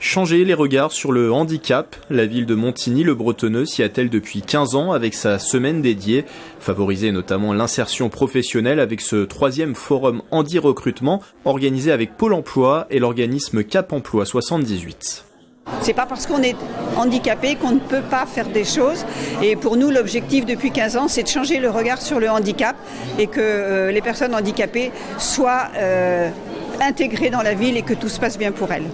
Changer les regards sur le handicap, la ville de Montigny-le-Bretonneux s'y attelle depuis 15 ans avec sa semaine dédiée. Favoriser notamment l'insertion professionnelle avec ce 3e forum handi-recrutement organisé avec Pôle emploi et l'organisme Cap Emploi 78. C'est pas parce qu'on est handicapé qu'on ne peut pas faire des choses. Et pour nous, l'objectif depuis 15 ans, c'est de changer le regard sur le handicap et que les personnes handicapées soient intégrées dans la ville et que tout se passe bien pour elles.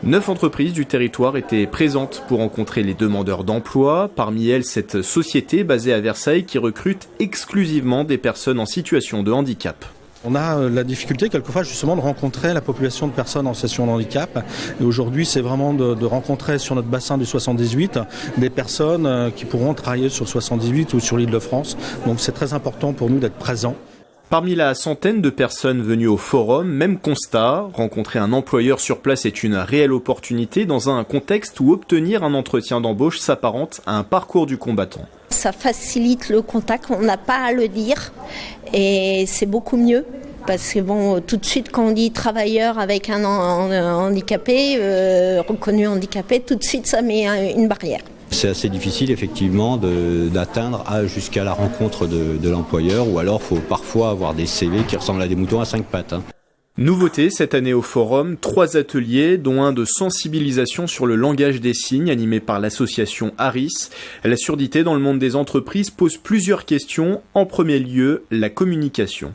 9 entreprises du territoire étaient présentes pour rencontrer les demandeurs d'emploi. Parmi elles, cette société basée à Versailles qui recrute exclusivement des personnes en situation de handicap. On a la difficulté quelquefois justement de rencontrer la population de personnes en situation de handicap. Et aujourd'hui, c'est vraiment de rencontrer sur notre bassin du 78 des personnes qui pourront travailler sur 78 ou sur l'Île-de-France. Donc c'est très important pour nous d'être présents. Parmi la centaine de personnes venues au forum, même constat, rencontrer un employeur sur place est une réelle opportunité dans un contexte où obtenir un entretien d'embauche s'apparente à un parcours du combattant. Ça facilite le contact, on n'a pas à le dire et c'est beaucoup mieux. Parce que bon, tout de suite, quand on dit travailleur avec un handicapé, reconnu handicapé, tout de suite, ça met une barrière. C'est assez difficile effectivement d'atteindre jusqu'à la rencontre de l'employeur ou alors il faut parfois avoir des CV qui ressemblent à des moutons à 5 pattes. Nouveauté cette année au forum, 3 ateliers dont un de sensibilisation sur le langage des signes animé par l'association Harris. La surdité dans le monde des entreprises pose plusieurs questions. En premier lieu, la communication.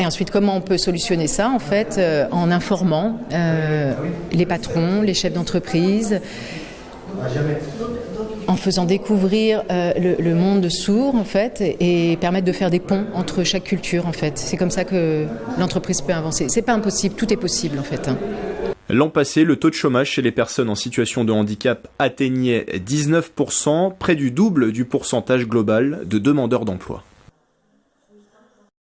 Et ensuite, comment on peut solutionner ça, en fait, en informant les patrons, les chefs d'entreprise, en faisant découvrir le monde sourd, en fait, et permettre de faire des ponts entre chaque culture, en fait. C'est comme ça que l'entreprise peut avancer. C'est pas impossible, tout est possible, en fait. L'an passé, le taux de chômage chez les personnes en situation de handicap atteignait 19%, près du double du pourcentage global de demandeurs d'emploi.